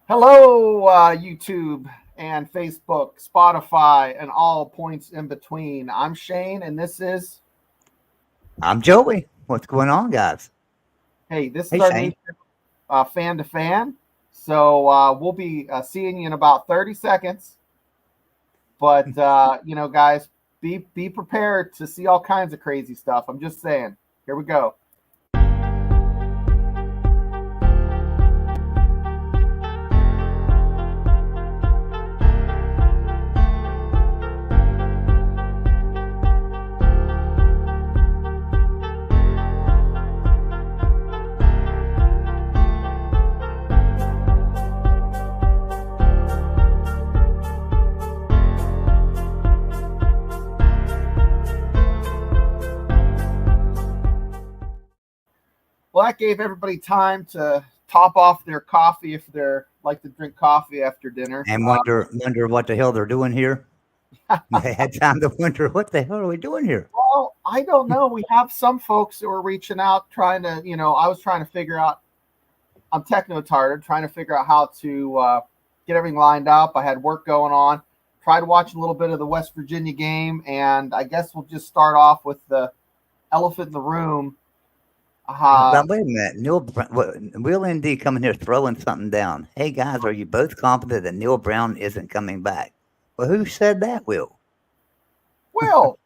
Hello, YouTube and Facebook, Spotify, and all points in between. I'm Shane, and this is, I'm Joey. What's going on, guys? hey, this is Hey, our Shane. nation, fan to fan. So we'll be seeing you in about 30 seconds. But, guys, be prepared to see all kinds of crazy stuff. I'm just saying. Here we go. Well, that gave everybody time to top off their coffee if they're like to drink coffee after dinner. And wonder what the hell they're doing here. They had time to wonder what the hell are we doing here. Well, I don't know. We have some folks that were reaching out trying to, I was trying to figure out, I'm techno-tarded, trying to figure out how to get everything lined up. I had work going on. Tried watching a little bit of the West Virginia game, and I guess we'll just start off with the elephant in the room. But wait a minute, Will ND coming here throwing something down. Hey guys, are you both confident that Neil Brown isn't coming back? Well, who said that, Will? Will,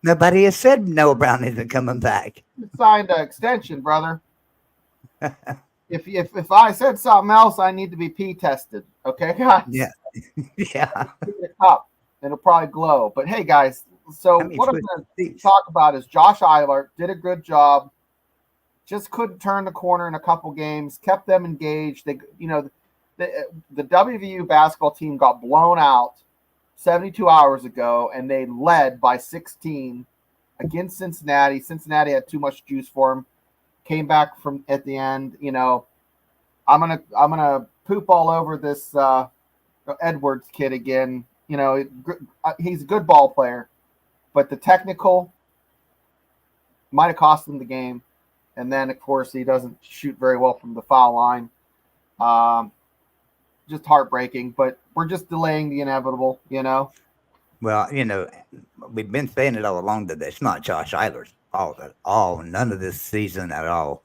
Nobody has said Neil Brown isn't coming back. you signed an extension, brother. If I said something else, I need to be pee tested. Okay, guys? Yeah. Yeah. Up. It'll probably glow. But hey, guys, so what I'm going to talk about is Josh Eilert did a good job. Just couldn't turn the corner in a couple games. Kept them engaged. They, the WVU basketball team got blown out 72 hours ago, and they led by 16 against Cincinnati. Cincinnati had too much juice for them. Came back from at the end. I'm gonna poop all over this Edwards kid again. He's a good ball player, but the technical might have cost him the game. And then, of course, he doesn't shoot very well from the foul line. Just heartbreaking, but we're just delaying the inevitable, Well, we've been saying it all along that it's not Josh Eiler's fault at all. None of this season at all.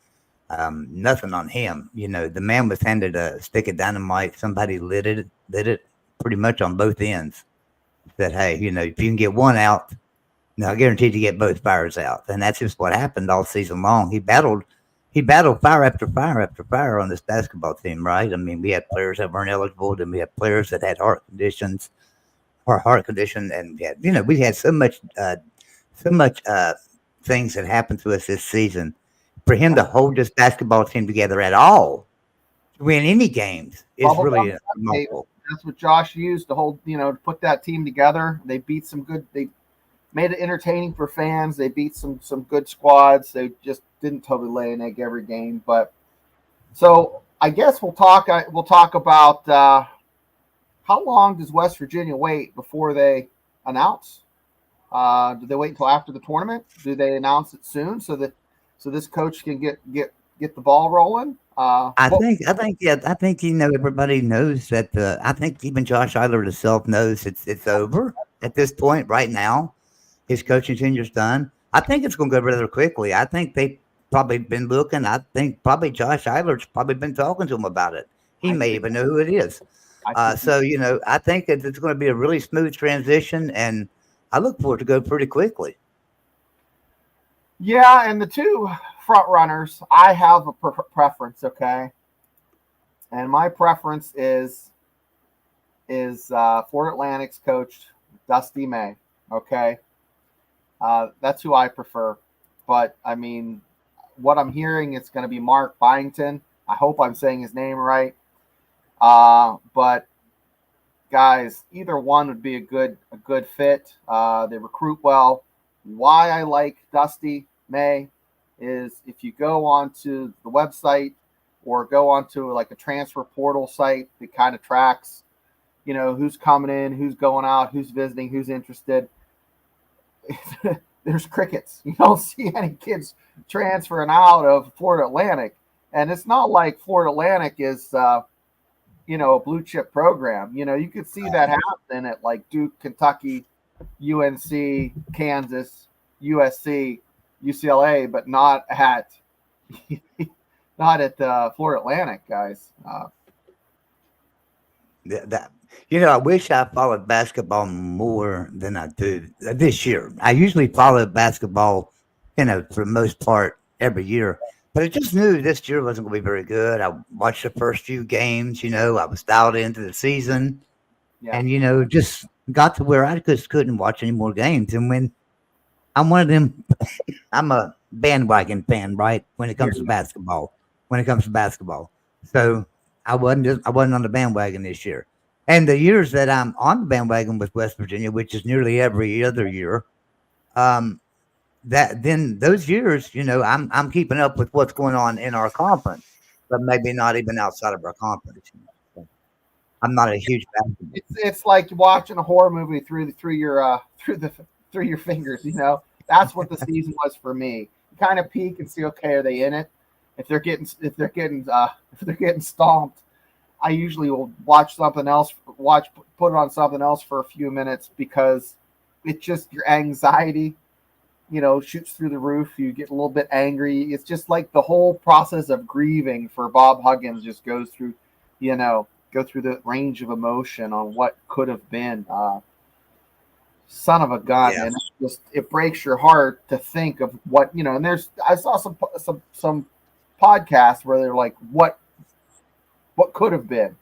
Nothing on him. The man was handed a stick of dynamite. Somebody lit it pretty much on both ends. Said, hey, if you can get one out, I guarantee to get both fires out. And that's just what happened all season long. He battled fire after fire after fire on this basketball team, right? I mean, we had players that weren't eligible, and we had players that had heart condition, and we had so much things that happened to us this season. For him to hold this basketball team together at all, to win any games, is really remarkable. That's what Josh used to hold, to put that team together. They beat some good. They made it entertaining for fans. They beat some good squads. They just didn't totally lay an egg every game. But so I guess we'll talk about how long does West Virginia wait before they announce? Do they wait until after the tournament? Do they announce it soon so this coach can get the ball rolling? I think everybody knows that. I think even Josh Eilert himself knows it's over at this point right now. His coaching tenure's done. I think it's going to go rather quickly. I think they've probably been looking. I think probably Josh Eilert's probably been talking to him about it. He may even know who it is. I think it's going to be a really smooth transition, and I look forward to go pretty quickly. Yeah, and the two front runners, I have a preference, okay? And my preference is Florida Atlantic's coach, Dusty May, okay? That's who I prefer. But, I mean, what I'm hearing is going to be Mark Byington. I hope I'm saying his name right. But, guys, either one would be a good fit. They recruit well. Why I like Dusty May is if you go onto the website or go onto like a transfer portal site that kind of tracks, who's coming in, who's going out, who's visiting, who's interested. There's crickets. You don't see any kids transferring out of Florida Atlantic. And it's not like Florida Atlantic is a blue chip program. You could see that happen at like Duke, Kentucky, UNC, Kansas, USC, UCLA, but not at Florida Atlantic, guys. I wish I followed basketball more than I do this year. I usually follow basketball, for the most part every year. But I just knew this year wasn't going to be very good. I watched the first few games. I was dialed into the season, and just got to where I just couldn't watch any more games. And when I'm one of them, I'm a bandwagon fan, right? When it comes to basketball, so I wasn't on the bandwagon this year. And the years that I'm on the bandwagon with West Virginia, which is nearly every other year, that then those years, I'm keeping up with what's going on in our conference, but maybe not even outside of our conference. So I'm not a huge fan. It's like watching a horror movie through your fingers. That's what the season was for me. You kind of peek and see, okay, are they in it? If they're getting stomped, I usually will watch something else. Put it on something else for a few minutes because it's just your anxiety, shoots through the roof. You get a little bit angry. It's just like the whole process of grieving for Bob Huggins just goes through the range of emotion on what could have been. Son of a gun, yeah. And it breaks your heart to think of what And I saw some podcasts where they're like, what could have been,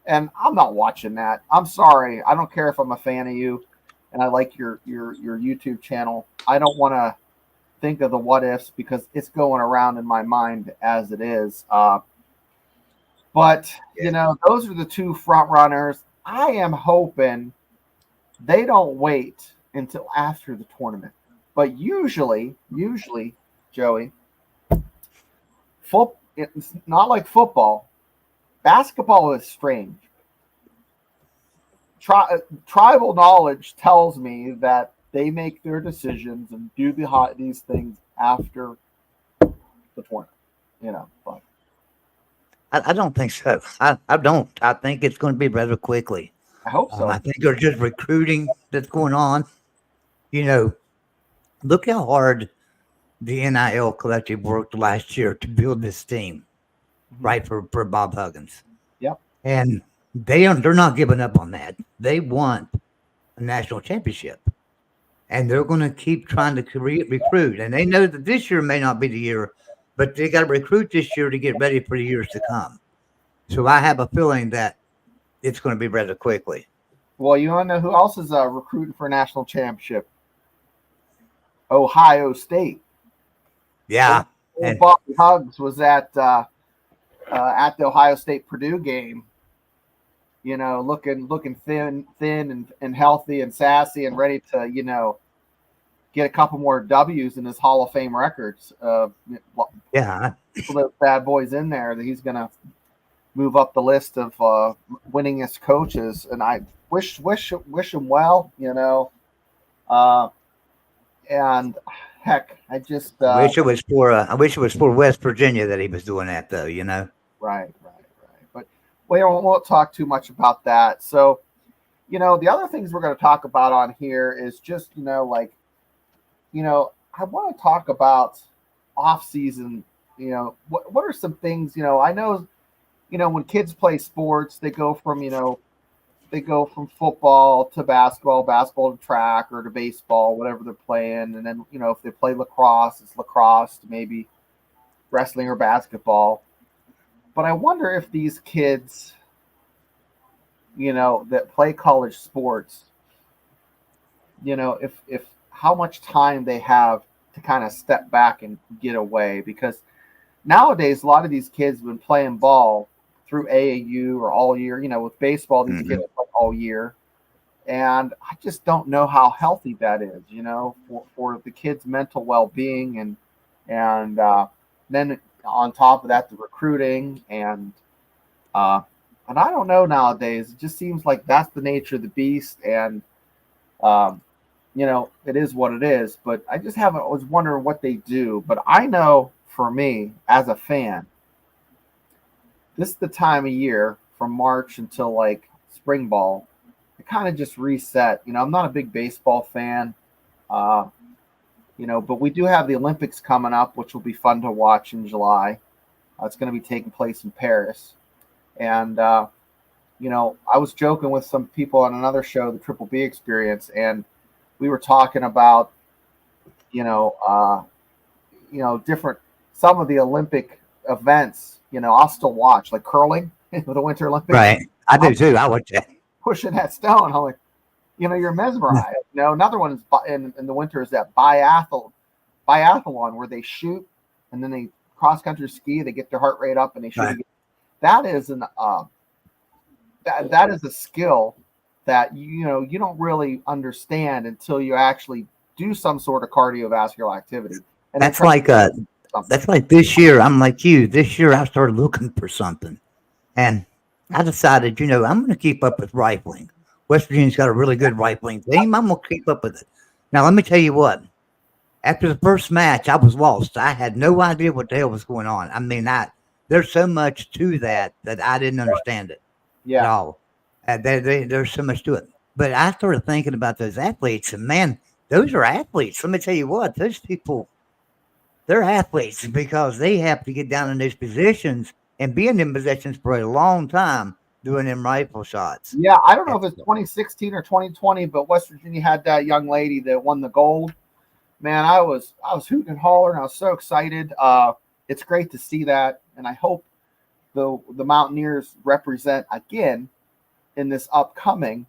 and I'm not watching that. I'm sorry. I don't care if I'm a fan of you, and I like your YouTube channel. I don't want to think of the what ifs because it's going around in my mind as it is. But those are the two front runners. I am hoping they don't wait until after the tournament. But usually, Joey, it's not like football. Basketball is strange. Tribal knowledge tells me that they make their decisions and do these things after the tournament. But I don't think so. I don't. I think it's going to be rather quickly. I hope so. I think they're just recruiting that's going on. Look how hard the NIL collective worked last year to build this team, right, for Bob Huggins. Yep. And they're not giving up on that. They want a national championship. And they're going to keep trying to recruit. And they know that this year may not be the year, but they got to recruit this year to get ready for the years to come. So I have a feeling that it's going to be rather quickly. Well, you want to know who else is recruiting for a national championship? Ohio State. Yeah. Bob Huggins was at the Ohio State Purdue game. Looking thin and healthy and sassy and ready to get a couple more W's in his Hall of Fame records. Yeah, those bad boys in there that he's gonna move up the list of winningest coaches, and I wish him well. And heck, I just I wish it was for West Virginia that he was doing that, though. Right. But we won't talk too much about that. So, the other things we're going to talk about on here is just I want to talk about off season. What are some things? I know, when kids play sports, they go from football to basketball to track, or to baseball, whatever they're playing. And then, if they play lacrosse, it's lacrosse to maybe wrestling or basketball. But I wonder if these kids, that play college sports, if how much time they have to kind of step back and get away. Because nowadays, a lot of these kids have been playing ball through AAU or all year. With baseball, these kids play all year. And I just don't know how healthy that is, for the kids' mental well-being. And then on top of that, the recruiting and I don't know nowadays. It just seems like that's the nature of the beast, and it is what it is. But I was wondering what they do. But I know for me as a fan, this is the time of year from March until like spring ball, it kind of just reset. I'm not a big baseball fan, but we do have the Olympics coming up, which will be fun to watch in July. It's going to be taking place in Paris. And, I was joking with some people on another show, the Triple B Experience, and we were talking about, different, some of the Olympic events, I'll still watch, like curling, the Winter Olympics. Right. I do too. I watch that. Pushing that stone. I'm like, you're mesmerized. Another one is in the winter is that biathlon where they shoot and then they cross country ski. They get their heart rate up and they shoot. Right. That is that is a skill that you don't really understand until you actually do some sort of cardiovascular activity. And that's like this year. I'm like you. This year I started looking for something, and I decided, I'm going to keep up with rifling. West Virginia's got a really good rifling team. I'm going to keep up with it. Now, let me tell you what. After the first match, I was lost. I had no idea what the hell was going on. I mean, there's so much to that I didn't understand it at all. There's so much to it. But I started thinking about those athletes, and man, those are athletes. Let me tell you what, those people, they're athletes because they have to get down in those positions and be in them positions for a long time doing them rifle shots. Yeah, I don't know if it's 2016 or 2020, but West Virginia had that young lady that won the gold. Man, I was hooting and hollering. I was so excited. It's great to see that, and I hope the Mountaineers represent again in this upcoming,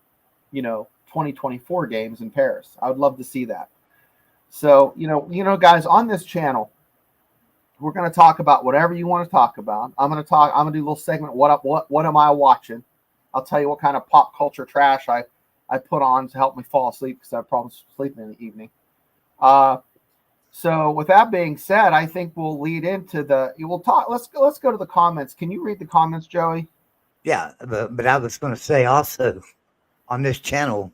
2024 games in Paris. I would love to see that. So, guys, on this channel, we're going to talk about whatever you want to talk about. I'm going to do a little segment. What am I watching? I'll tell you what kind of pop culture trash I put on to help me fall asleep because I have problems sleeping in the evening. So with that being said, I think we'll lead into let's go to the comments. Can you read the comments, Joey? Yeah, but I was going to say also on this channel,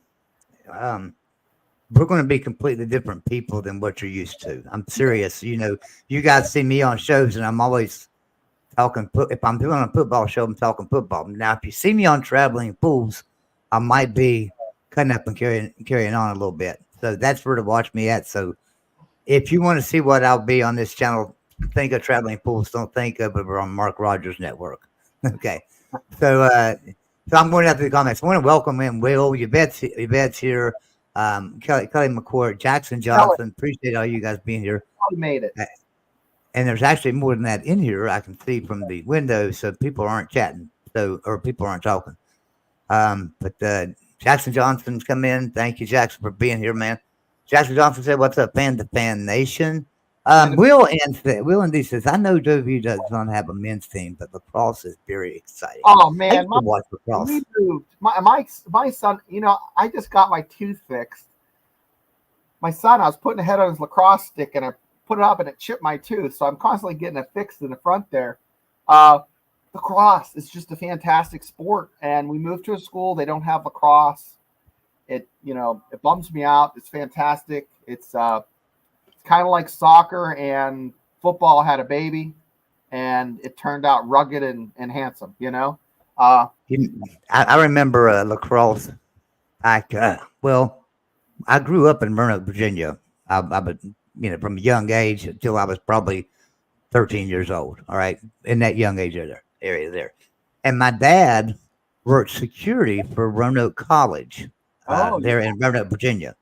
we're going to be completely different people than what you're used to. I'm serious. You guys see me on shows and I'm always talking. If I'm doing a football show, I'm talking football. Now, if you see me on Traveling Pools, I might be cutting up and carrying on a little bit. So that's where to watch me at. So if you want to see what I'll be on this channel, think of Traveling Pools. Don't think of it on Mark Rogers Network. Okay. So I'm going out to the comments. I want to welcome in Will, Yvette's here, Kelly McCourt, Jackson Johnson. Appreciate all you guys being here. You made it. And there's actually more than that in here. I can see from the window, so people aren't chatting, or people aren't talking. But Jackson Johnson's come in. Thank you, Jackson, for being here, man. Jackson Johnson said, "What's up, fan to fan nation?" Will and D says, "I know WVU does not have a men's team, but lacrosse is very exciting." Oh man, watch lacrosse. We moved. My son, I just got my tooth fixed. My son, I was putting a head on his lacrosse stick, and I put it up, and it chipped my tooth. So I'm constantly getting it fixed in the front there. Lacrosse is just a fantastic sport, and we moved to a school they don't have lacrosse. It bums me out. It's fantastic. It's kind of like soccer and football had a baby, and it turned out rugged and handsome. I remember lacrosse. I grew up in Roanoke, Virginia. I from a young age until I was probably 13 years old. All right, in that young age area there, and my dad worked security for Roanoke College there in Roanoke, Virginia.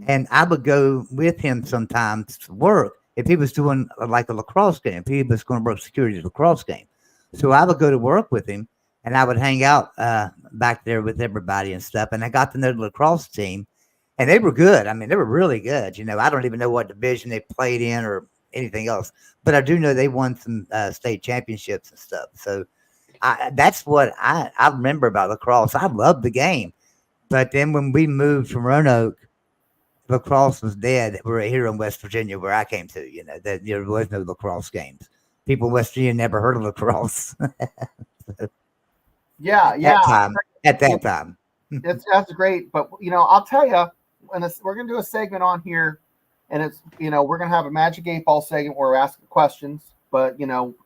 And I would go with him sometimes to work if he was doing like a lacrosse game. If he was going to work security at a lacrosse game. So I would go to work with him and I would hang out back there with everybody and stuff. And I got to know the lacrosse team and they were good. I mean, they were really good. I don't even know what division they played in or anything else, but I do know they won some state championships and stuff. So that's what I remember about lacrosse. I loved the game. But then when we moved from Roanoke, lacrosse was dead. We're here in West Virginia where I came to, that there was no lacrosse games. People in West Virginia never heard of lacrosse. At that time. That's great. But, I'll tell you, we're going to do a segment on here, and it's, we're going to have a Magic 8 Ball segment where we're asking questions. But,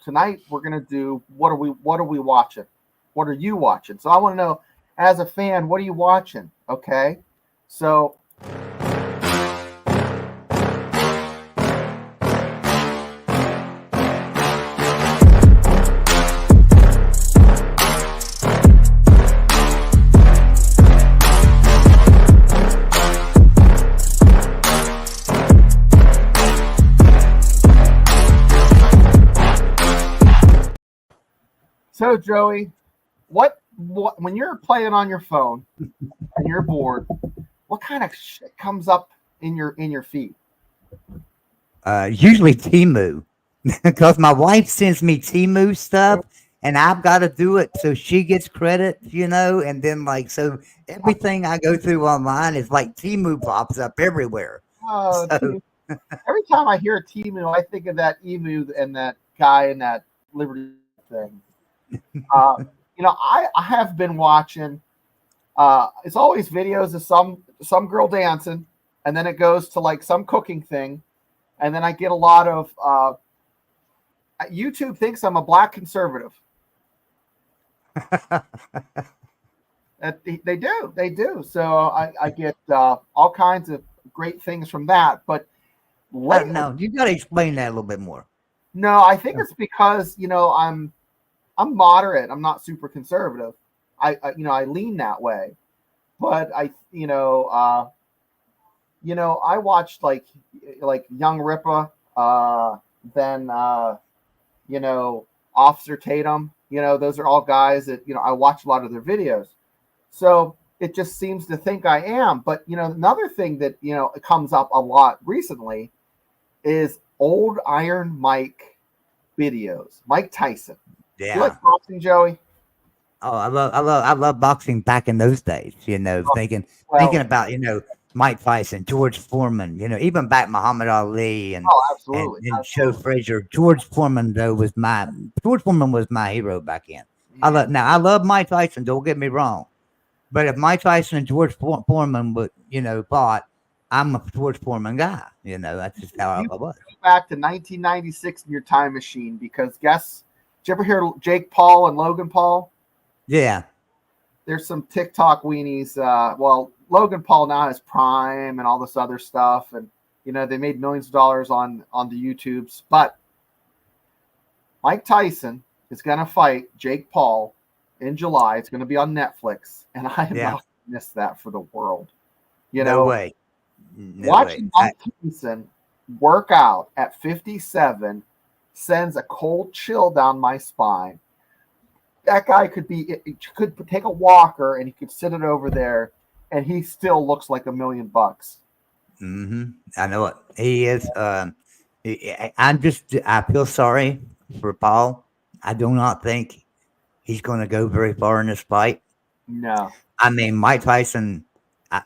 tonight we're going to do, what are we watching? What are you watching? So I want to know, as a fan, what are you watching? Okay, so. So Joey, what when you're playing on your phone and you're bored, what kind of shit comes up in your feed? Usually Timu, because my wife sends me Timu stuff, and I've got to do it so she gets credit, and then so everything I go through online is like Timu pops up everywhere. So Every time I hear Timu, I think of that emu and that guy in that Liberty thing. I have been watching. It's always videos of some girl dancing, and then it goes to like some cooking thing, and then I get a lot of. YouTube thinks I'm a black conservative. They do. So I get all kinds of great things from that. But no, you got to explain that a little bit more. No, I think it's because I'm moderate. I'm not super conservative. I lean that way, but I watched like Young Ripa, then Officer Tatum. Those are all guys that I watch a lot of their videos. So it just seems to think I am. But another thing that it comes up a lot recently is old Iron Mike videos. Mike Tyson. Yeah. You like boxing, Joey? Oh, I love boxing back in those days. Thinking about Mike Tyson, George Foreman. Even back Muhammad Ali and absolutely. and Joe Frazier. George Foreman was my hero back then. Yeah. I love Mike Tyson. Don't get me wrong, but if Mike Tyson and George Foreman would fought, I'm a George Foreman guy. That's just how I was. Go back to 1996 in your time machine because did you ever hear Jake Paul and Logan Paul? Yeah. There's some TikTok weenies. Logan Paul now has Prime and all this other stuff. And, they made millions of dollars on the YouTubes. But Mike Tyson is going to fight Jake Paul in July. It's going to be on Netflix. And I am not going to miss that for the world. No way. Watching Mike Tyson work out at 57 sends a cold chill down my spine. That guy could take a walker and he could sit it over there, and he still looks like $1 million. Mm-hmm. I know it. He is. I feel sorry for Paul. I do not think he's going to go very far in this fight. No. I mean, Mike Tyson.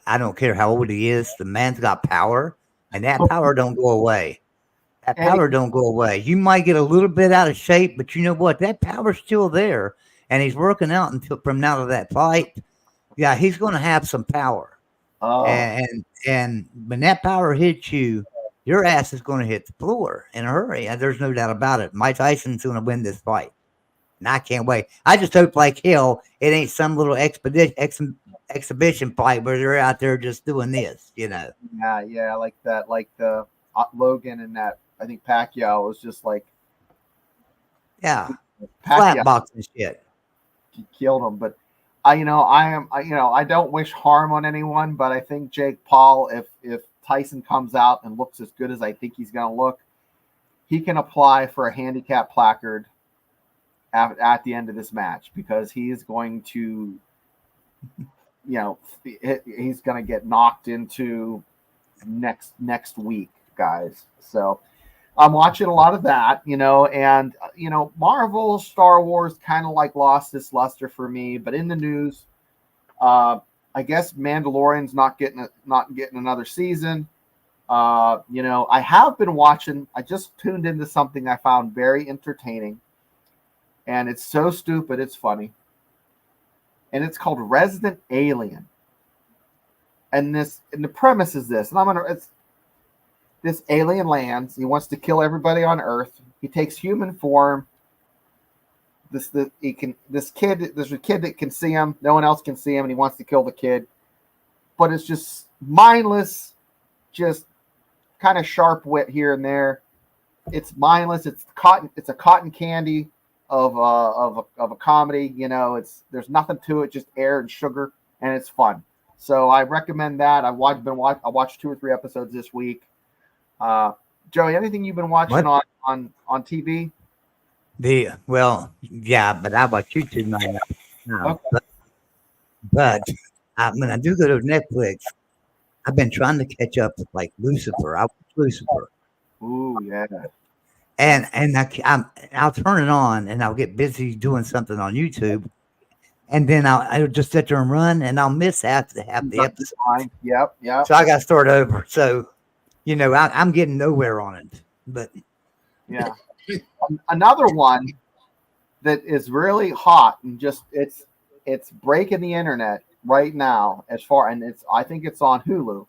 I don't care how old he is. The man's got power, and that power don't go away. That power don't go away. You might get a little bit out of shape, but you know what? That power's still there, and he's working out until from now to that fight. Yeah, he's going to have some power. Oh. And when that power hits you, your ass is going to hit the floor in a hurry. And there's no doubt about it. Mike Tyson's going to win this fight, and I can't wait. I just hope like hell it ain't some little exhibition fight where they're out there just doing this. Yeah, like that, like the Logan and that. I think Pacquiao was just like, flat boxing shit. He killed him, but I don't wish harm on anyone, but I think Jake Paul, if Tyson comes out and looks as good as I think he's going to look, he can apply for a handicap placard at the end of this match because he is going to, he's going to get knocked into next week, guys. So I'm watching a lot of that, and Marvel, Star Wars kind of like lost this luster for me. But in the news, I guess Mandalorian's not getting another season. I have been watching. I just tuned into something I found very entertaining, and it's so stupid it's funny. And it's called Resident Alien. And the premise is this, and this alien lands. He wants to kill everybody on Earth. He takes human form. There's a kid that can see him. No one else can see him, and he wants to kill the kid. But it's just mindless, just kind of sharp wit here and there. It's mindless. It's a cotton candy of a comedy. There's nothing to it, just air and sugar, and it's fun. So I recommend that. I watched 2 or 3 episodes this week. Joey, anything you've been watching on TV? Yeah, but I watch YouTube now. Okay. But when I do go to Netflix, I've been trying to catch up with like Lucifer. I watch Lucifer. Ooh, yeah. And I'll turn it on, and I'll get busy doing something on YouTube, and then I'll just sit there and run, and I'll miss half the episode. Yep. So I got to start over. So, I'm getting nowhere on it. But yeah. Another one that is really hot and just it's breaking the internet right now I think it's on Hulu.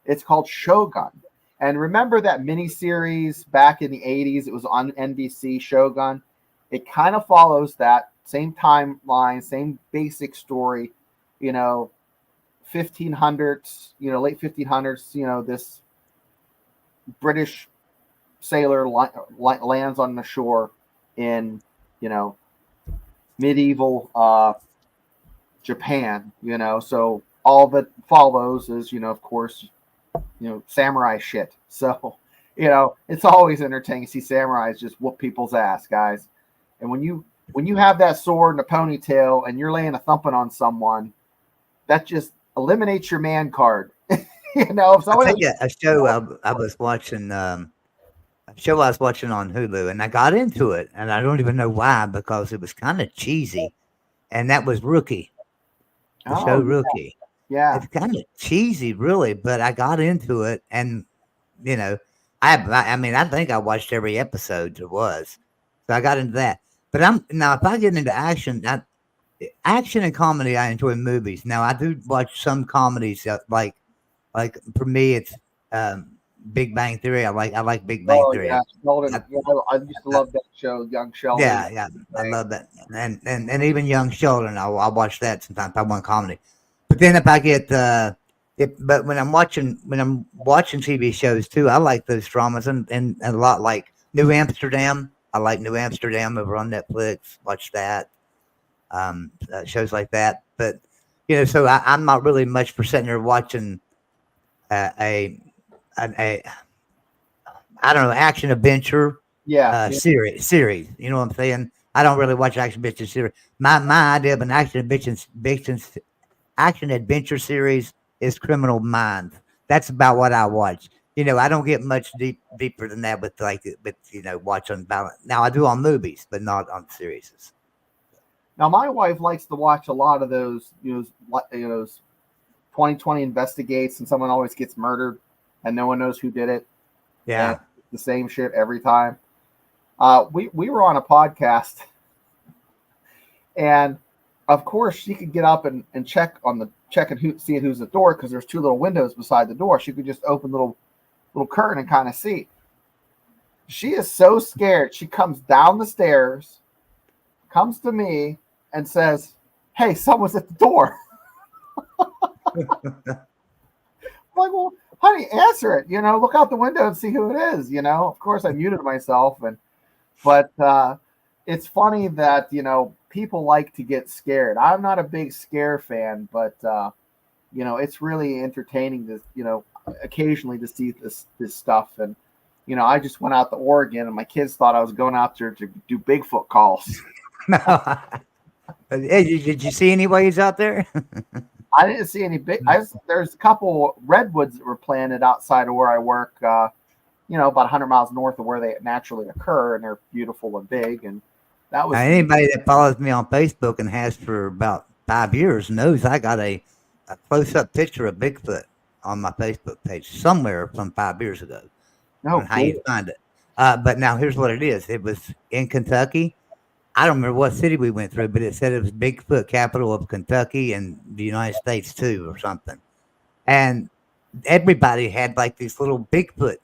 It's called Shogun. And remember that miniseries back in the 80s? It was on NBC, Shogun. It kind of follows that same timeline, same basic story, 1500s, late 1500s, this British sailor lands on the shore in, medieval Japan, so all that follows is, of course, samurai shit. So, it's always entertaining to see samurais just whoop people's ass, guys. And when you have that sword and a ponytail and you're laying a thumping on someone, that just eliminates your man card. If someone a show I was watching, on Hulu, and I got into it, and I don't even know why, because it was kind of cheesy, and that was Rookie. The show Rookie. Yeah. It's kind of cheesy, really, but I got into it, and I think I watched every episode there was, so I got into that. But if I get into action and comedy, I enjoy movies. Now I do watch some comedies like for me it's Big Bang Theory. I like Big Bang Theory. Yeah. I used to love that show, Young Sheldon. Yeah, I love that, and even Young Sheldon, I'll watch that sometimes. I want comedy, but then if I get but when I'm watching TV shows too, I like those dramas and a lot like New Amsterdam. I like New Amsterdam over on Netflix. Watch that, shows like that. But so I'm not really much for sitting there watching I don't know, action adventure series. You know what I'm saying? I don't really watch action adventure series. My idea of an action adventure series is Criminal Minds. That's about what I watch. I don't get much deeper than that with watch on balance. Now I do on movies, but not on series. Now my wife likes to watch a lot of those, those 2020 investigates, and someone always gets murdered and no one knows who did it. Yeah. And the same shit every time. We were on a podcast, and of course she could get up and check and see who's at the door, because there's 2 little windows beside the door. She could just open little curtain and kind of see. She is so scared. She comes down the stairs, comes to me, and says, "Hey, someone's at the door." I'm like, well, honey, answer it. Look out the window and see who it is. Of course, I muted myself, but it's funny that people like to get scared. I'm not a big scare fan, but it's really entertaining to occasionally to see this stuff. And I just went out to Oregon, and my kids thought I was going out there to do Bigfoot calls. Hey, did you see any waves out there? I didn't see any there's a couple redwoods that were planted outside of where I work, about 100 miles north of where they naturally occur, and they're beautiful and big. And that was anybody that follows me on Facebook and has for about 5 years knows I got a close-up picture of Bigfoot on my Facebook page somewhere from 5 years ago. No, how you find it? But now here's what it is. It was in Kentucky. I don't remember what city we went through, but it said it was Bigfoot capital of Kentucky and the United States too, or something. And everybody had like these little Bigfoot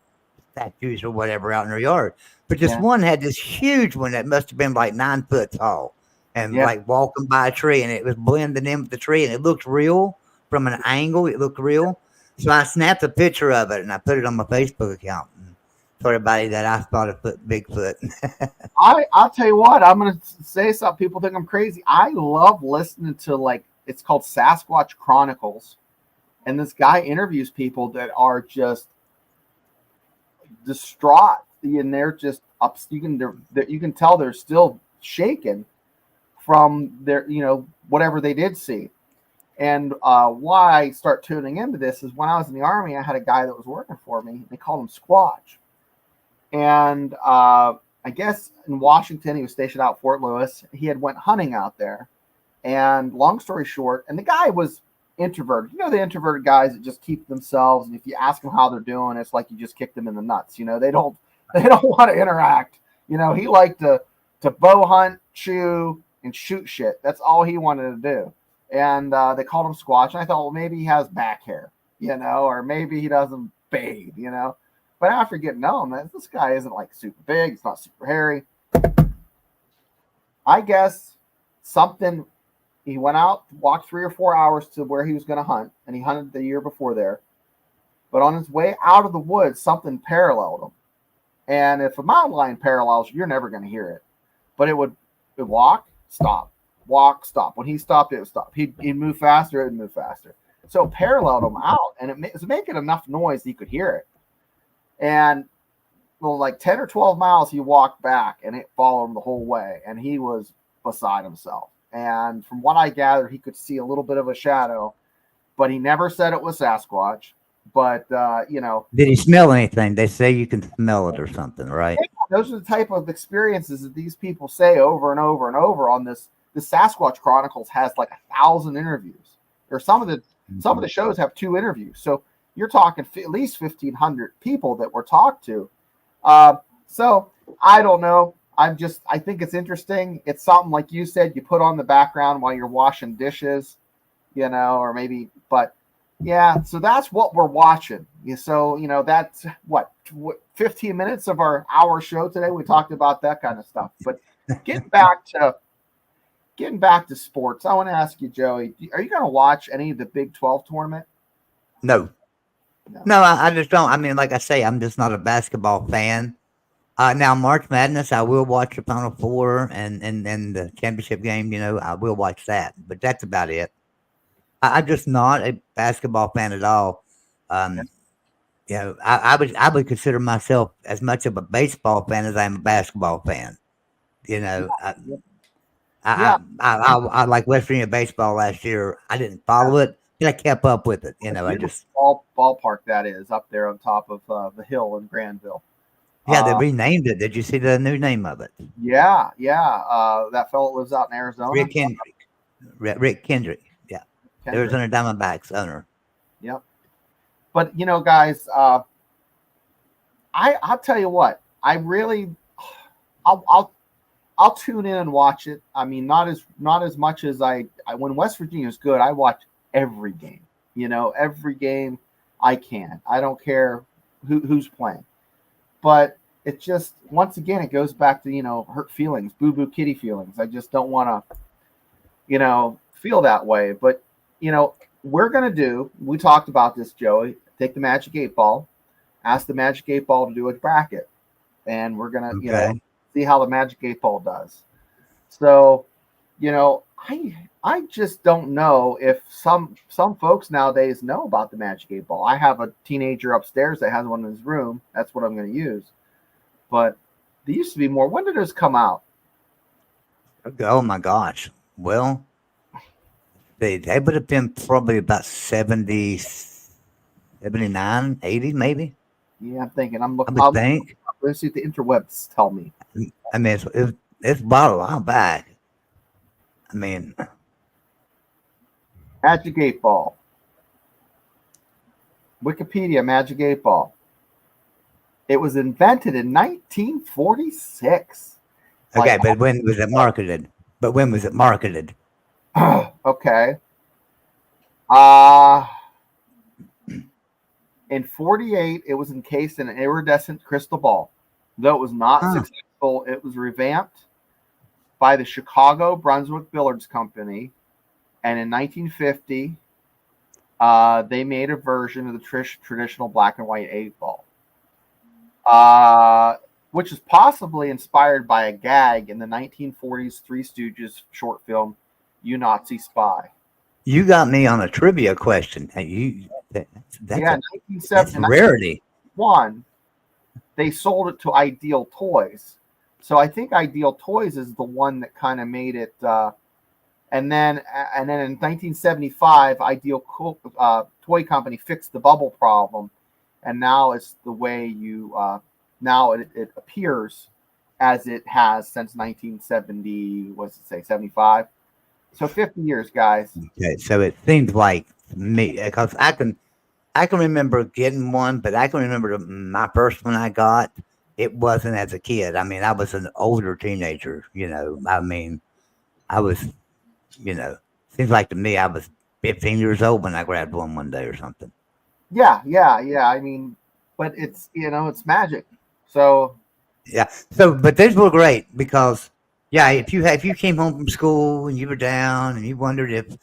statues or whatever out in their yard. But this one had this huge one that must have been like 9 foot tall, and like walking by a tree, and it was blending in with the tree, and it looked real from an angle. It looked real. So I snapped a picture of it and I put it on my Facebook account and told everybody that I spotted Bigfoot. I'll tell you what, I'm gonna say something. People think I'm crazy. I love listening to it's called Sasquatch Chronicles, and this guy interviews people that are just distraught, and they're just up. You can tell they're still shaken from their whatever they did see. And why I start tuning into this is when I was in the Army, I had a guy that was working for me. They called him Squatch. And I guess in Washington, he was stationed out Fort Lewis. He had went hunting out there. And long story short, and the guy was introverted. The introverted guys that just keep themselves. And if you ask them how they're doing, it's like you just kick them in the nuts. They don't want to interact. He liked to bow hunt, chew, and shoot shit. That's all he wanted to do. And they called him Squatch. And I thought, well, maybe he has back hair, or maybe he doesn't bathe, But after getting to know him, this guy isn't like super big. He's not super hairy. I guess he went out, walked 3 or 4 hours to where he was going to hunt, and he hunted the year before there. But on his way out of the woods, something paralleled him. And if a mountain lion parallels you, you're never going to hear it. But it would walk, stop. Walk, stop. When he stopped, it would stop. He'd move faster, it would move faster. So it paralleled him out, and it was making enough noise he could hear it. And like 10 or 12 miles, he walked back, and it followed him the whole way, and he was beside himself. And from what I gathered, he could see a little bit of a shadow, but he never said it was Sasquatch. But did he smell anything? They say you can smell it or something, right? Yeah, those are the type of experiences that these people say over and over and over on this. The Sasquatch Chronicles has like 1,000 interviews, or some of the shows have 2 interviews. So you're talking at least 1,500 people that were talked to. So I don't know. I think it's interesting. It's something like you said, you put on the background while you're washing dishes, or maybe, but yeah. So that's what we're watching. So, that's what 15 minutes of our hour show today. We talked about that kind of stuff, but getting back to sports, I want to ask you, Joey, are you going to watch any of the Big 12 tournament? No, I just don't. I mean, like I say, I'm just not a basketball fan. Now, March Madness, I will watch the Final Four and the championship game. I will watch that, but that's about it. I'm just not a basketball fan at all. I would consider myself as much of a baseball fan as I am a basketball fan. I like West Virginia baseball last year. I didn't follow it, but I kept up with it. I just ballpark that is up there on top of the hill in Granville. Yeah, they renamed it. Did you see the new name of it? Yeah. That fellow lives out in Arizona. Rick Kendrick. Yeah, Arizona Diamondbacks owner. Yep. But guys, I'll tell you what. I'll tune in and watch it. I mean, not as much as I when West Virginia is good, I watch every game. Every game I can. I don't care who's playing. But it just, once again, it goes back to, hurt feelings, boo-boo kitty feelings. I just don't want to, feel that way. But, we're going to we talked about this, Joey, take the Magic 8 Ball, ask the Magic 8 Ball to do a bracket. And we're going to, see how the Magic 8 Ball does. So, I just don't know if some folks nowadays know about the Magic 8 Ball. I have a teenager upstairs that has one in his room. That's what I'm going to use. But there used to be more. When did those come out? Oh my gosh. Well, they would have been probably about 70, 79, 80 maybe. Yeah, I'm thinking. I'm looking. I would think. Let's see what the interwebs tell me. I mean, it's about a while back. I mean, Magic 8 Ball. Wikipedia, Magic 8 Ball. It was invented in 1946. Okay, but when was it marketed? Okay. In 48, it was encased in an iridescent crystal ball. Though it was not successful, it was revamped by the Chicago Brunswick Billiards Company. And in 1950, they made a version of the traditional black and white 8-ball, which is possibly inspired by a gag in the 1940s Three Stooges short film, You Nazi Spy. You got me on a trivia question. That's rarity. They sold it to Ideal Toys. So I think Ideal Toys is the one that kind of made it. And then in 1975, Ideal Toy Company fixed the bubble problem, and now it's the way you. Now it appears as it has since 1970. What's it say? 75. So 50 years, guys. Okay, so it seems like me, because I can remember getting one, but I can remember my first one I got. It wasn't as a kid. I mean, I was an older teenager. I mean, I was, seems like to me I was 15 years old when I grabbed one day or something. Yeah. I mean, but it's it's magic. So yeah. So, but these were great because. Yeah, if you came home from school and you were down and you wondered if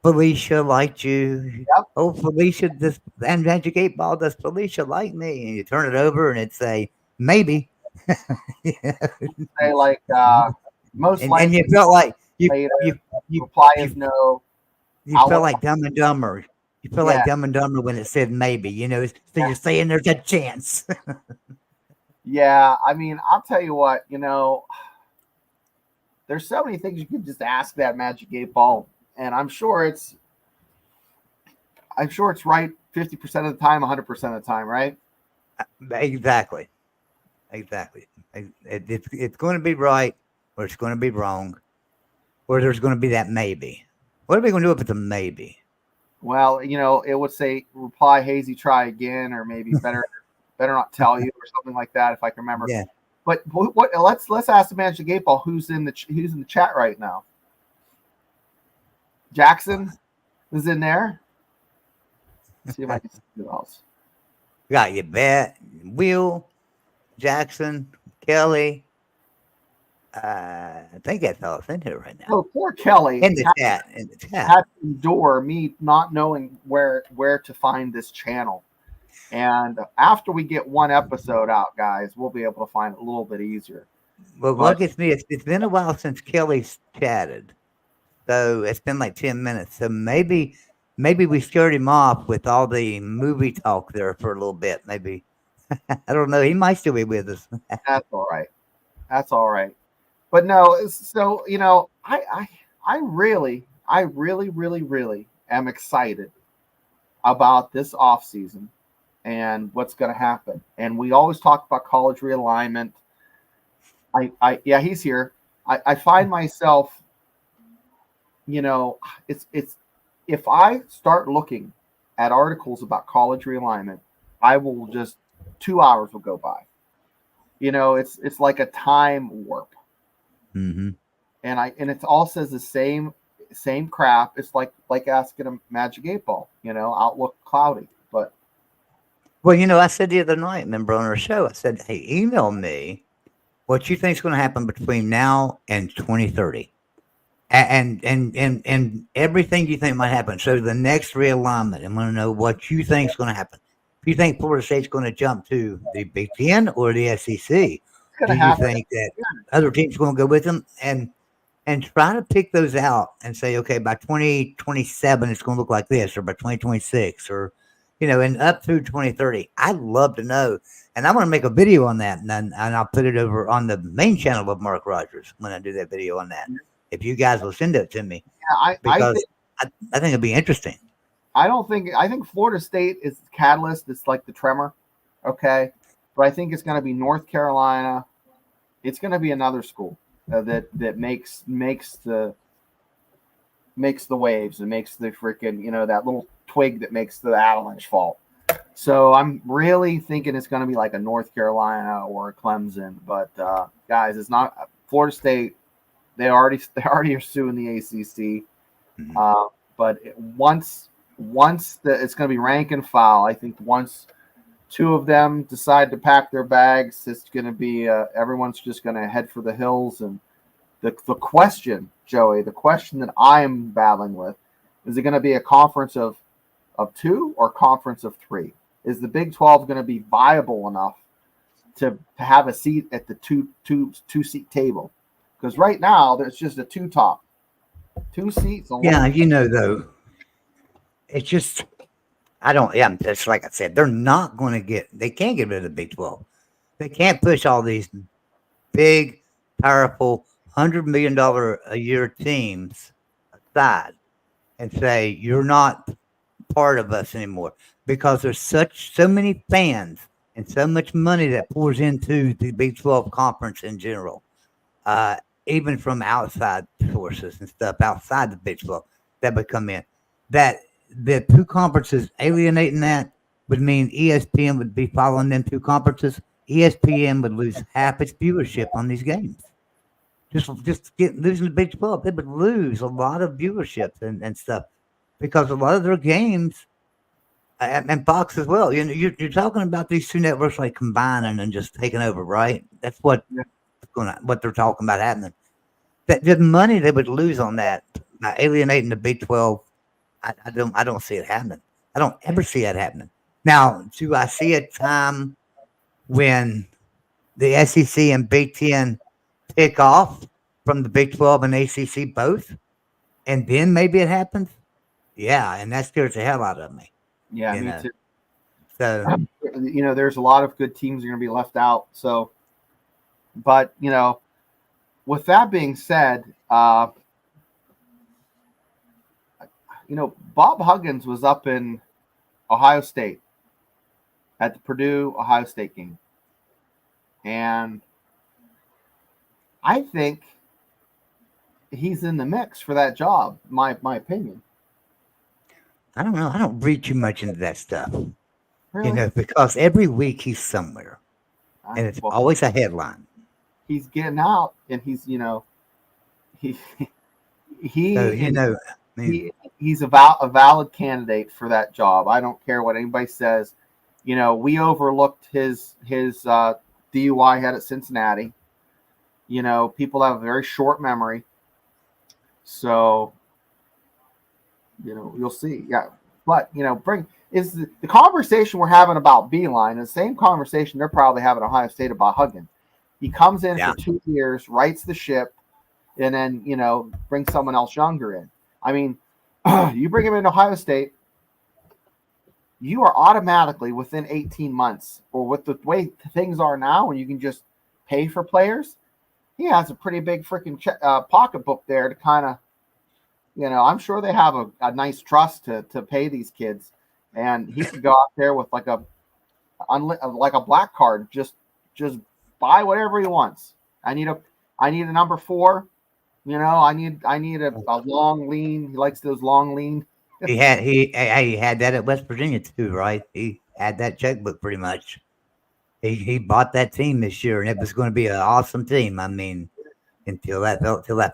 Felicia liked you, oh Felicia, this and Magic 8-Ball, does Felicia like me? And you turn it over and it'd say maybe. Say like most and, likely, and you felt like you reply is no. You felt like Dumb and Dumber. You felt like Dumb and Dumber when it said maybe. So you're saying there's a chance. Yeah, I mean, I'll tell you what, there's so many things you could just ask that Magic 8-Ball, and I'm sure it's right 50% of the time, 100% of the time, right? Exactly. It's going to be right, or it's going to be wrong, or there's going to be that maybe. What are we going to do if it's a maybe? Well, it would say reply hazy, try again, or maybe better not tell you, or something like that, if I can remember. Yeah. But let's ask the Magic 8-Ball who's in the chat right now. Jackson is in there. Let's see if I can see who else. Got you, Bet, Will, Jackson, Kelly. I think that's all in here right now. Oh, poor Kelly in the chat. Had to endure me not knowing where to find this channel. And after we get one episode out, guys, we'll be able to find it a little bit easier. Well, what gets me, it's been a while since Kelly's chatted. So it's been like 10 minutes. So maybe we scared him off with all the movie talk there for a little bit. Maybe. I don't know. He might still be with us. That's all right. But no, so, I really am excited about this off season and what's going to happen. And we always talk about college realignment. Yeah, he's here. I find myself, it's if I start looking at articles about college realignment, I will just 2 hours will go by. It's like a time warp. Mm-hmm. And it all says the same crap. It's like asking a Magic 8-Ball, outlook cloudy. But well, I said the other night, remember on our show, I said, hey, email me what you think is going to happen between now and 2030. And everything you think might happen. So the next realignment, I'm going to know what you think is going to happen. If you think Florida State's going to jump to the Big Ten or the SEC, do you think that other teams are going to go with them? And try to pick those out and say, okay, by 2027, it's going to look like this, or by 2026, or, and up through 2030. I'd love to know. And I want to make a video on that, and I'll put it over on the main channel of Mark Rogers when I do that video on that. If you guys will send it to me, I think it'd be interesting. I think Florida State is the catalyst. It's like the tremor, okay? But I think it's going to be North Carolina. It's going to be another school that makes the waves and makes the freaking that little twig that makes the avalanche fall. So I'm really thinking it's going to be like a North Carolina or a Clemson. But guys, it's not Florida State. They already are suing the ACC. Mm-hmm. But once once it's going to be rank and file. I think once two of them decide to pack their bags, it's going to be everyone's just going to head for the hills. And the question, Joey, the question that I am battling with, is it going to be a conference of two or conference of three? Is the Big 12 going to be viable enough to have a seat at the two-seat table? Because right now there's just a two seats. Yeah, though, it's just it's like I said, they're not going to they can't get rid of the Big 12. They can't push all these big, powerful, $100 million a year teams aside and say, you're not part of us anymore, because there's so many fans and so much money that pours into the Big 12 conference in general, even from outside sources and stuff outside the Big 12 that would come in, that the two conferences alienating that would mean ESPN would be following them two conferences. ESPN would lose half its viewership on these games. Losing the Big 12, they would lose a lot of viewership and stuff, because a lot of their games, and Fox as well. You're talking about these two networks like combining and just taking over, right? That's what they're talking about happening. That the money they would lose on that by alienating the Big 12, I don't see it happening. I don't ever see that happening. Now, do I see a time when the SEC and Big 10 pick off from the Big 12 and ACC both, and then maybe it happens? Yeah, and that scares the hell out of me. Yeah, me too. So, there's a lot of good teams that are going to be left out. So, but, with that being said, Bob Huggins was up in Ohio State at the Purdue-Ohio State game. And I think he's in the mix for that job, my opinion. I don't know. I don't read too much into that stuff. Really? Because every week he's somewhere. And it's always a headline. He's getting out, and he's, he's a valid candidate for that job. I don't care what anybody says. We overlooked his DUI he had at Cincinnati. People have a very short memory. So, you'll see. Yeah. But, the conversation we're having about Beeline is the same conversation they're probably having at Ohio State about Huggins. He comes in for 2 years, rights the ship, and then, brings someone else younger in. I mean, you bring him in Ohio State, you are automatically within 18 months, or with the way things are now, when you can just pay for players, he has a pretty big freaking pocketbook there to kind of, I'm sure they have a nice trust to pay these kids, and he could go out there with like a black card, just buy whatever he wants. I need a number 4. I need a long lean. He likes those long lean. He had that at West Virginia too, right? He had that checkbook pretty much. He bought that team this year, and it was going to be an awesome team. I mean, until that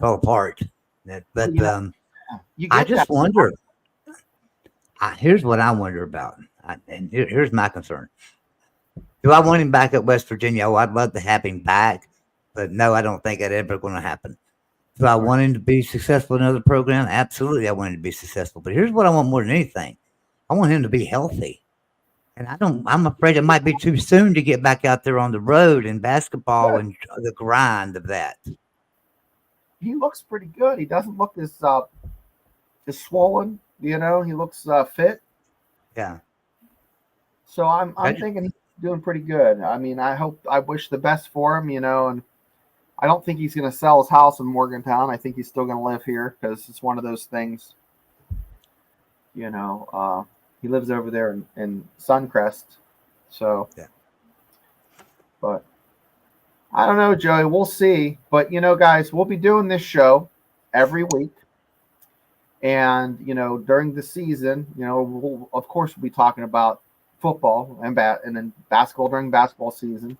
fell apart. But I just wonder. Here's what I wonder about, and here's my concern. Do I want him back at West Virginia? Oh, I'd love to have him back, but no, I don't think that's ever going to happen. Do I want him to be successful in another program? Absolutely, I want him to be successful. But here's what I want more than anything: I want him to be healthy. And I'm afraid it might be too soon to get back out there on the road in basketball and the grind of that. He looks pretty good. He doesn't look as swollen. He looks fit. Yeah. So I'm thinking he's doing pretty good. I mean, I wish the best for him, and I don't think he's going to sell his house in Morgantown. I think he's still going to live here, because it's one of those things, he lives over there in Suncrest. So, yeah. But I don't know, Joey. We'll see. But, guys, we'll be doing this show every week. And, during the season, we'll, of course, we'll be talking about football and then basketball during basketball season.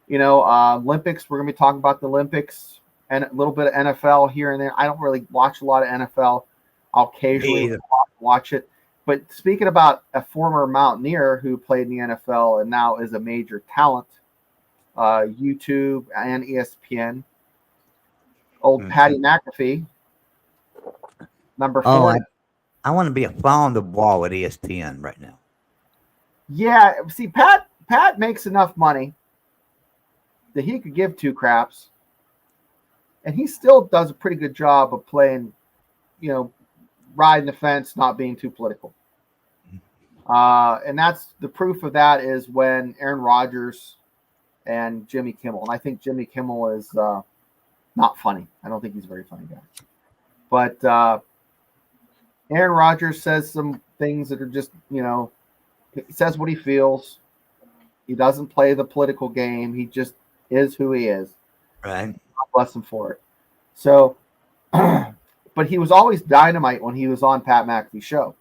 Olympics, we're going to be talking about the Olympics and a little bit of NFL here and there. I don't really watch a lot of NFL. I'll occasionally watch it. But speaking about a former Mountaineer who played in the NFL and now is a major talent, YouTube and ESPN, old Patty McAfee, number 4. I want to be a fly on the wall at ESPN right now. Yeah, see, Pat makes enough money that he could give 2 craps, and he still does a pretty good job of playing, riding the fence, not being too political. And that's the proof of that is when Aaron Rodgers and Jimmy Kimmel, and I think Jimmy Kimmel is not funny. I don't think he's a very funny guy. But Aaron Rodgers says some things that are just, he says what he feels. He doesn't play the political game. He just is who he is. Right. God bless him for it. So, but he was always dynamite when he was on Pat McAfee's show.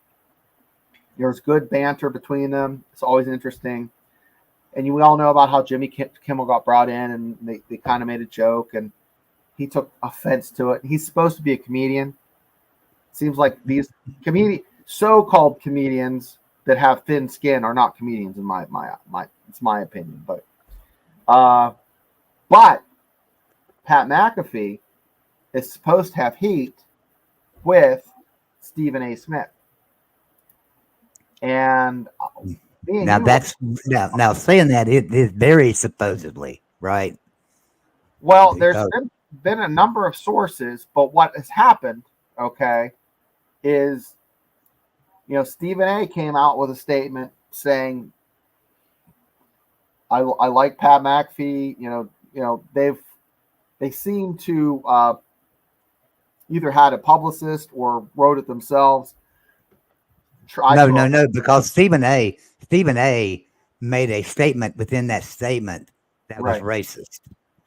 There was good banter between them. It's always interesting. And we all know about how Jimmy Kimmel got brought in and they kind of made a joke and he took offense to it. He's supposed to be a comedian. Seems like these so-called comedians that have thin skin are not comedians in my it's my opinion. But Pat McAfee is supposed to have heat with Stephen A. Smith. And now saying that it is very supposedly, right? Well, there's been a number of sources, but what has happened, okay, is Stephen A. came out with a statement saying, I like Pat McAfee, they seem to either had a publicist or wrote it themselves. No, because Stephen A. made a statement within that statement that was racist,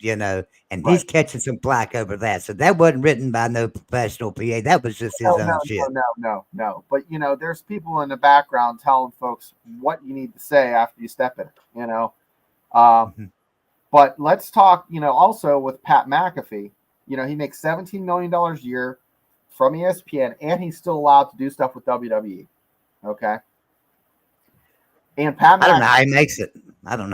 and he's catching some flack over that. So that wasn't written by no professional PA. That was just his own shit. No. But, there's people in the background telling folks what you need to say after you step in it, But let's talk, also with Pat McAfee. He makes $17 million a year from ESPN, and he's still allowed to do stuff with WWE. Okay. And Pat McAfee, I don't know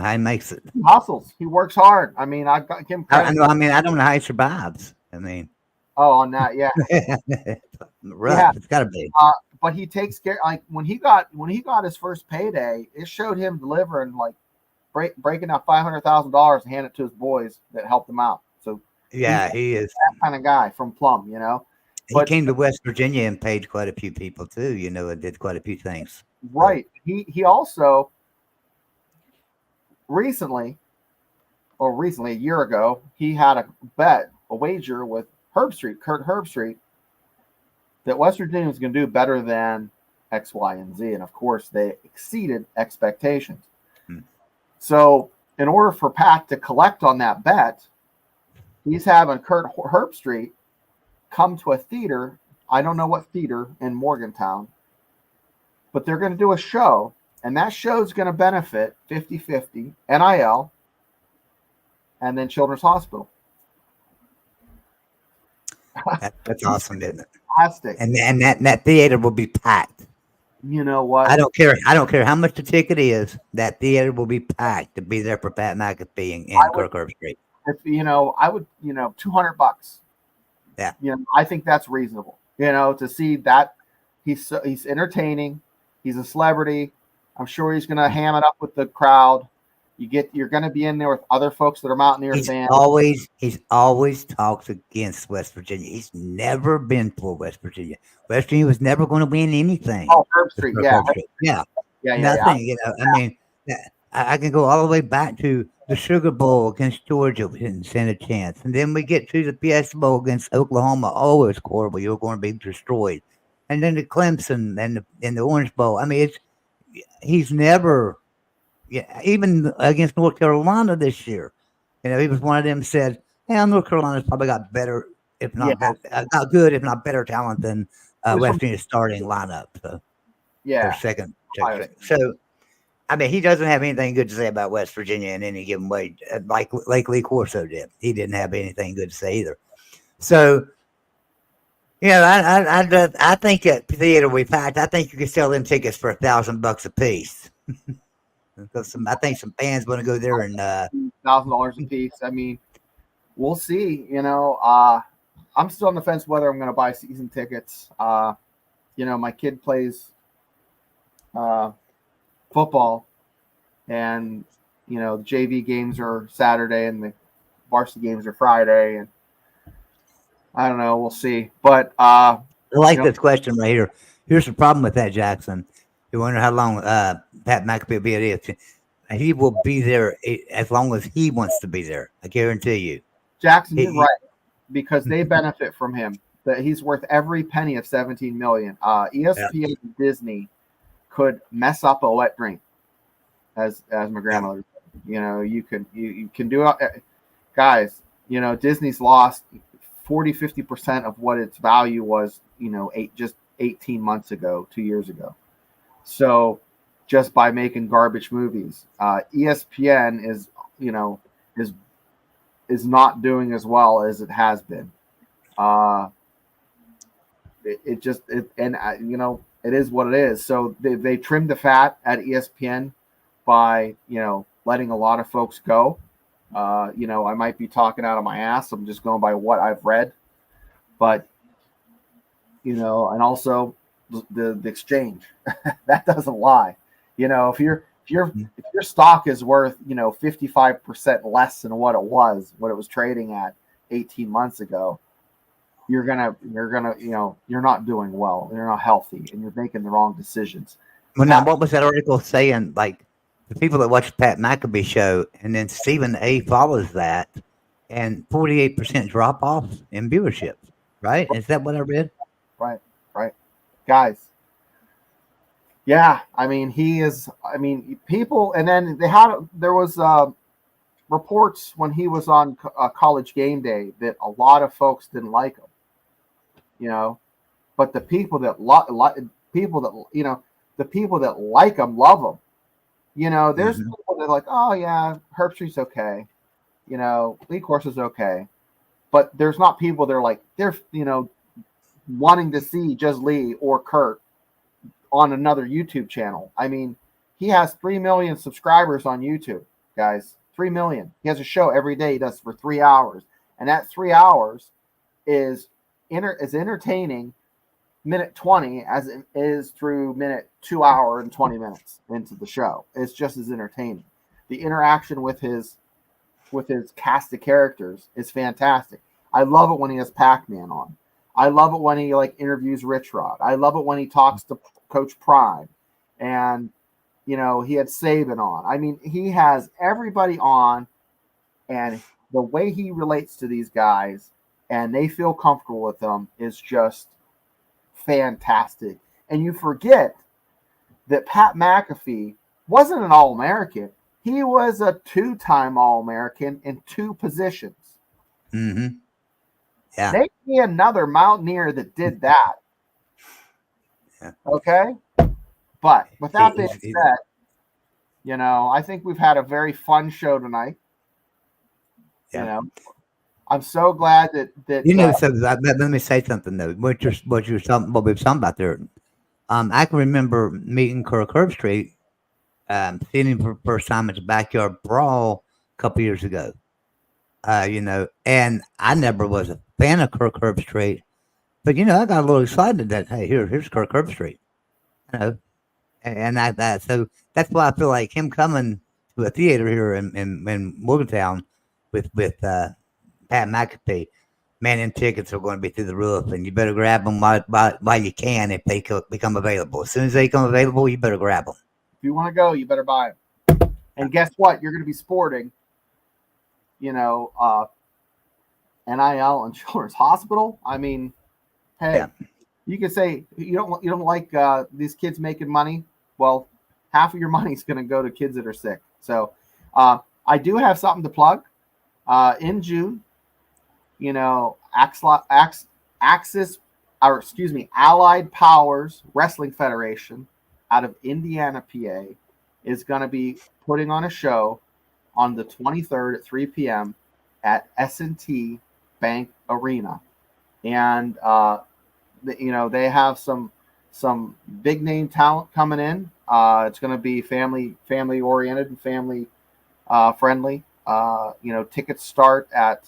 how he makes it. He hustles. He works hard. I mean, I've got him. I don't know how he survives. On that, yeah. Right. It's gotta be. But he takes care, like when he got his first payday, it showed him delivering, like breaking out $500,000 and hand it to his boys that helped him out. So yeah, he is that kind of guy from Plum, He came to West Virginia and paid quite a few people too, and did quite a few things. Right. He also recently, a year ago, he had a wager with Kurt Herbstreit, that West Virginia was going to do better than X, Y, and Z. And of course, they exceeded expectations. So in order for Pat to collect on that bet, he's having Kurt Herbstreit come to a theater. I don't know what theater in Morgantown, but they're going to do a show, and that show is going to benefit 50-50 NIL and then Children's Hospital. That's awesome, isn't it? Fantastic. And that theater will be packed. You know what? I don't care how much the ticket is. That theater will be packed to be there for Pat McAfee and Kirk Herbstreit. If I would, $200. Yeah. I think that's reasonable. To see that he's entertaining. He's a celebrity. I'm sure he's going to ham it up with the crowd. You're going to be in there with other folks that are Mountaineer fans. He's always talks against West Virginia. He's never been for West Virginia. West Virginia was never going to win anything. Oh, Herbstreit, yeah. Nothing. I can go all the way back to the Sugar Bowl against Georgia. We didn't stand a chance. And then we get to the Fiesta Bowl against Oklahoma. Oh, it's horrible. You're going to be destroyed. And then the Clemson and the Orange Bowl. He's never, even against North Carolina this year. He was one of them said, North Carolina's probably got better, if not better, not good, if not better talent than West Virginia's starting lineup. Or second. So, he doesn't have anything good to say about West Virginia in any given way, like Lee Corso did. He didn't have anything good to say either. So, I think at theater we packed. I think you can sell them tickets for $1,000 a piece. Because I think some fans want to go there and $1,000 a piece. I mean, we'll see. I'm still on the fence whether I'm going to buy season tickets. My kid plays football, and the JV games are Saturday and the varsity games are Friday, and I don't know. We'll see. But I like this question right here. Here's the problem with that, Jackson. You wonder how long Pat McAfee will be at ESPN. He will be there as long as he wants to be there. I guarantee you. Jackson, you're right, because they benefit from him. That he's worth every penny of $17 million. ESPN and Disney could mess up a wet dream, as my grandmother said. You can do it, guys. Disney's lost 40-50% of what its value was, just 18 months ago, 2 years ago. So just by making garbage movies, ESPN is not doing as well as it has been. It is what it is. So they trimmed the fat at ESPN by letting a lot of folks go. I might be talking out of my ass. I'm just going by what I've read, but and also the exchange that doesn't lie. If your stock is worth 55% less than what it was trading at 18 months ago, you're not doing well. You're not healthy, and you're making the wrong decisions. Well, now what was that article saying? Like the people that watch Pat McAfee show, and then Stephen A. follows that, and 48% drop off in viewership. Right? Is that what I read? Right, guys. Yeah, I mean people, and then there was reports when he was on College Game Day that a lot of folks didn't like him. But the people that the people that like him love him. There's people that are like, oh yeah, Herbstreit's okay. Lee Corso's okay. But there's not people that are like, they're wanting to see just Lee or Kurt on another YouTube channel. I mean, he has 3 million subscribers on YouTube, guys. 3 million. He has a show every day he does for 3 hours. And that 3 hours is entertaining minute 20 as it is through minute 2 hour and 20 minutes into the show. It's just as entertaining. The interaction with his cast of characters is fantastic. I love it when he has Pac-Man on. I love it when he interviews Rich Rod. I love it when he talks to Coach Prime, and he had Saban on. I mean, he has everybody on, and the way he relates to these guys and they feel comfortable with him is just fantastic. And you forget that Pat McAfee wasn't an All-American. He was a 2-time All-American in 2 positions. Mm-hmm. Yeah. Name me another Mountaineer that did that. Yeah. Okay? But with that being said, I think we've had a very fun show tonight. Yeah. I'm so glad that so let me say something though. What we were talking about there. I can remember meeting Kirk Herbstreit, seeing him for the first time at the Backyard Brawl a couple years ago. And I never was a fan of Kirk Herbstreit, but I got a little excited that here's Kirk Herbstreit, and so that's why I feel like him coming to a theater here in Morgantown with Pat McAfee, man, them tickets are going to be through the roof, and you better grab them while you can if they become available. As soon as they come available, you better grab them. If you want to go, you better buy them. And guess what? You're going to be sporting, NIL and Children's Hospital. I mean, hey, you can say you don't like these kids making money. Well, half of your money is going to go to kids that are sick. So I do have something to plug. In June, Allied Powers Wrestling Federation out of Indiana, PA, is going to be putting on a show on the 23rd at 3 p.m. at S&T Bank Arena. And they have some big name talent coming in. It's going to be family oriented and family friendly. Tickets start at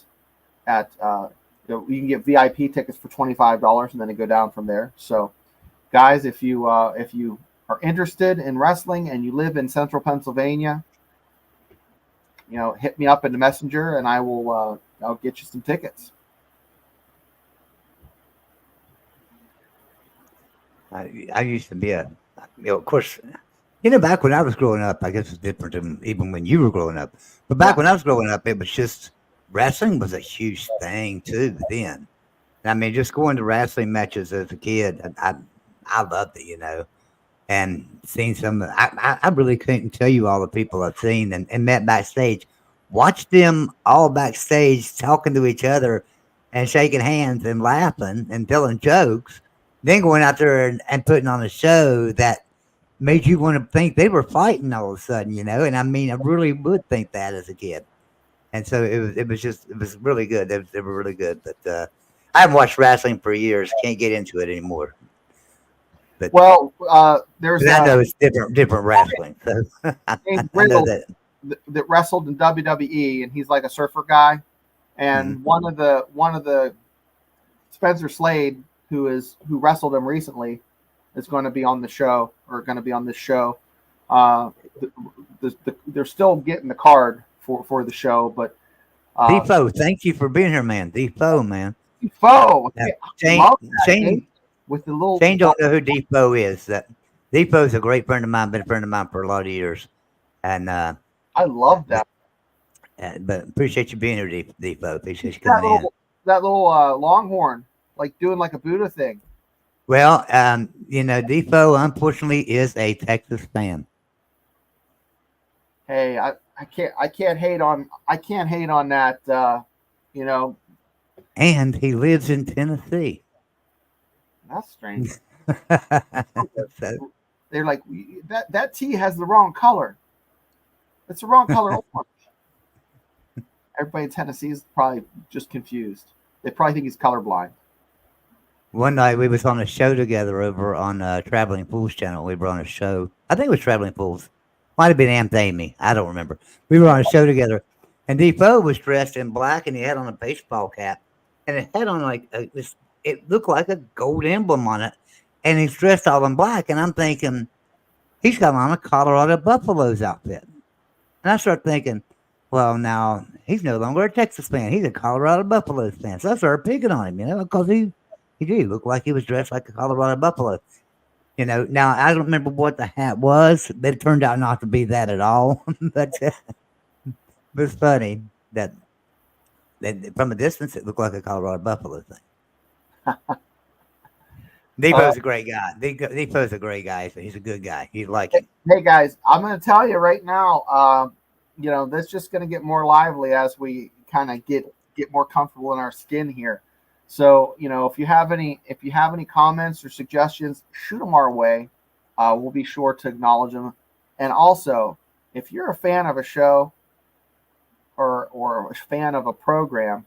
you can get VIP tickets for $25, and then they go down from there. So, guys, if you are interested in wrestling and you live in Central Pennsylvania, hit me up in the messenger, and I'll get you some tickets. I used to be of course, back when I was growing up, I guess it's different than even when you were growing up. But back when I was growing up, it was just wrestling was a huge thing too then. I mean, just going to wrestling matches as a kid, I loved it, and seeing some. I really couldn't tell you all the people I've seen and met backstage. Watch them all backstage talking to each other and shaking hands and laughing and telling jokes. Then going out there and putting on a show that made you want to think they were fighting all of a sudden, And I mean, I really would think that as a kid. And so it was really good. They were really good. But I haven't watched wrestling for years. Can't get into it anymore. But there's I know it's different wrestling. So I know that wrestled in WWE, and he's like a surfer guy. And one of the Spencer Slade, who wrestled him recently, is going to be on the show, or going to be on this show. They're still getting the card for the show, but Defoe, thank you for being here, man. Defoe, man. Defoe. Shane with the little Shane don't know who Defoe is. Defoe's a great friend of mine, been a friend of mine for a lot of years. And I love that. But appreciate you being here, Defoe. Appreciate you coming in. That little Longhorn, like doing like a Buddha thing. Well, Defoe unfortunately is a Texas fan. Hey, I can't hate on that. And he lives in Tennessee. That's strange. They're like, that tea has the wrong color. It's the wrong color orange. Everybody in Tennessee is probably just confused. They probably think he's colorblind. One night we was on a show together over on Traveling Fools channel. We were on a show. I think it was Traveling Fools. Might have been Aunt Amy. I don't remember. We were on a show together, and Defoe was dressed in black, and he had on a baseball cap, and it had on like this. It looked like a gold emblem on it, and he's dressed all in black. And I'm thinking, he's got on a Colorado Buffaloes outfit. And I start thinking, well, now he's no longer a Texas fan. He's a Colorado Buffaloes fan. So I started picking on him, because he did look like he was dressed like a Colorado Buffalo. Now I don't remember what the hat was, but it turned out not to be that at all. But it was funny that from a distance it looked like a Colorado Buffalo thing. Defoe's a great guy. Defoe's a great guy. So he's a good guy. He's like him. Hey guys, I'm going to tell you right now. That's just going to get more lively as we kind of get more comfortable in our skin here. So, if you have any comments or suggestions, shoot them our way. We'll be sure to acknowledge them. And also, if you're a fan of a show or a fan of a program,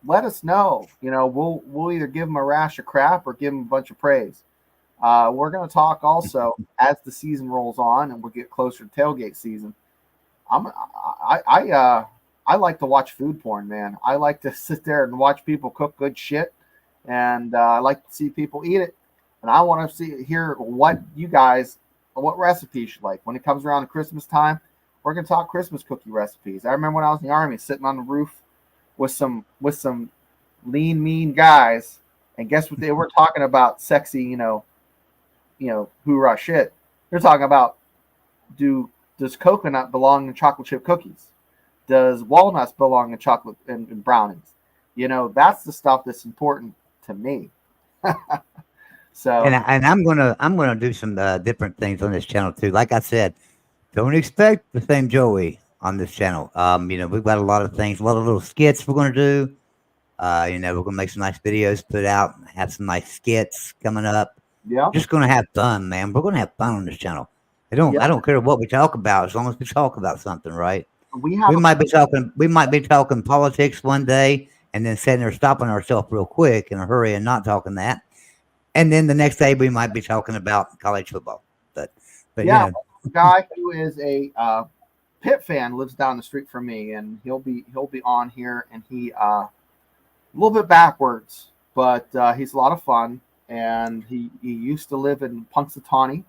let us know. We'll either give them a rash of crap or give them a bunch of praise. We're going to talk also as the season rolls on and we'll get closer to tailgate season. I like to watch food porn, man. I like to sit there and watch people cook good shit, and I like to see people eat it. And I want to hear what recipes you like. When it comes around to Christmas time, we're gonna talk Christmas cookie recipes. I remember when I was in the Army, sitting on the roof with some lean, mean guys, and guess what they were talking about? Sexy, hoorah shit. They're talking about does coconut belong in chocolate chip cookies? Does walnuts belong in chocolate and brownies? That's the stuff that's important to me. So, and I'm gonna do some different things on this channel too. Like I said, don't expect the same Joey on this channel. We've got a lot of things, a lot of little skits we're gonna do. We're gonna make some nice videos, put out, have some nice skits coming up. Yeah, just gonna have fun, man. We're gonna have fun on this channel. I don't care what we talk about as long as we talk about something, right? We might be talking politics one day and then sitting there stopping ourselves real quick in a hurry and not talking that. And then the next day we might be talking about college football. But yeah, you know, a guy who is a Pitt fan lives down the street from me, and he'll be on here, and he a little bit backwards, but he's a lot of fun, and he used to live in Punxsutawney.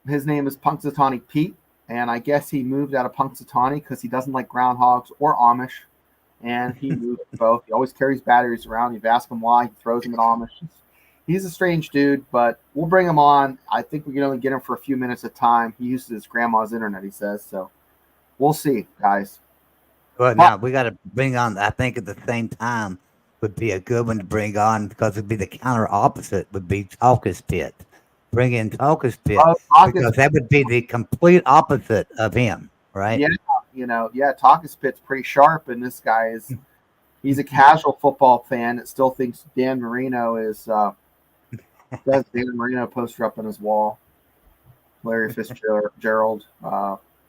His name is Punxsutawney Pete, and I guess he moved out of Punxsutawney because he doesn't like groundhogs or Amish, and he moved both. He always carries batteries around. You've asked him why, he throws them at Amish. He's a strange dude, but we'll bring him on. I think we can only get him for a few minutes at a time. He uses his grandma's internet, he says, so we'll see, guys. Well, now we got to bring on, I think at the same time would be a good one to bring on because it'd be the counter opposite, would be Talkus Pit. Bring in Talkus Pit because that would be the complete opposite of him, right? Yeah, Talkus Pit's pretty sharp, and this guy he's a casual football fan that still thinks Dan Marino is does Dan Marino poster up on his wall. Larry Fitzgerald.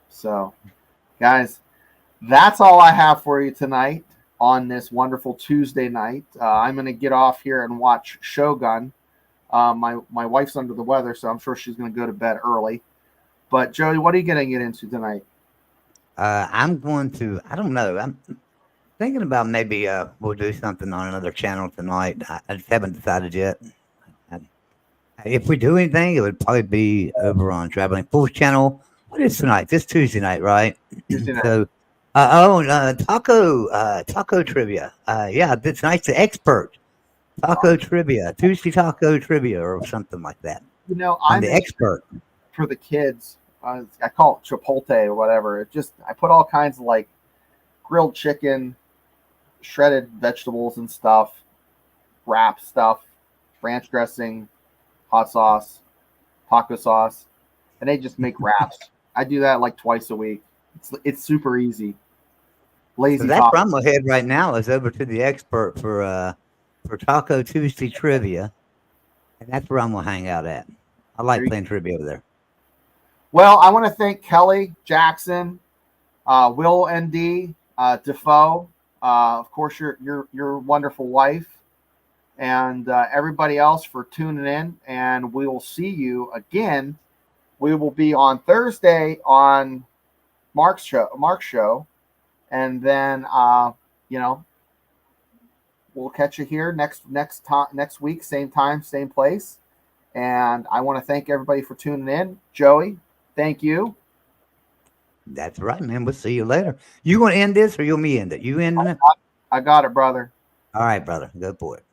So, guys, that's all I have for you tonight on this wonderful Tuesday night. I'm going to get off here and watch Shogun. My wife's under the weather, so I'm sure she's going to go to bed early. But, Joey, what are you going to get into tonight? I'm going to, I don't know. I'm thinking about maybe we'll do something on another channel tonight. I just haven't decided yet. If we do anything, it would probably be over on Traveling Fools channel. What is tonight? This Tuesday night, right? Tuesday night. So, taco trivia. Yeah, it's nice to expert. Taco trivia, Tuesday taco trivia, or something like that. I'm the expert for the kids. I call it Chipotle or whatever. I put all kinds of like grilled chicken, shredded vegetables and stuff, wrap stuff, ranch dressing, hot sauce, taco sauce, and they just make wraps. I do that like twice a week. It's super easy. Lazy. So that's where I'm gonna head right now is over to the expert for Taco Tuesday trivia, and that's where I'm gonna hang out at. I like playing trivia over there. Well, I want to thank Kelly, Jackson, Will ND, Defoe, of course your wonderful wife, and everybody else for tuning in. And we will see you again. We will be on Thursday on Mark's show, and then we'll catch you here next week, same time, same place. And I want to thank everybody for tuning in. Joey, thank you. That's right, man. We'll see you later. You want to end this or you want me to end it? You ending it? I got it, brother. All right, brother. Go for it.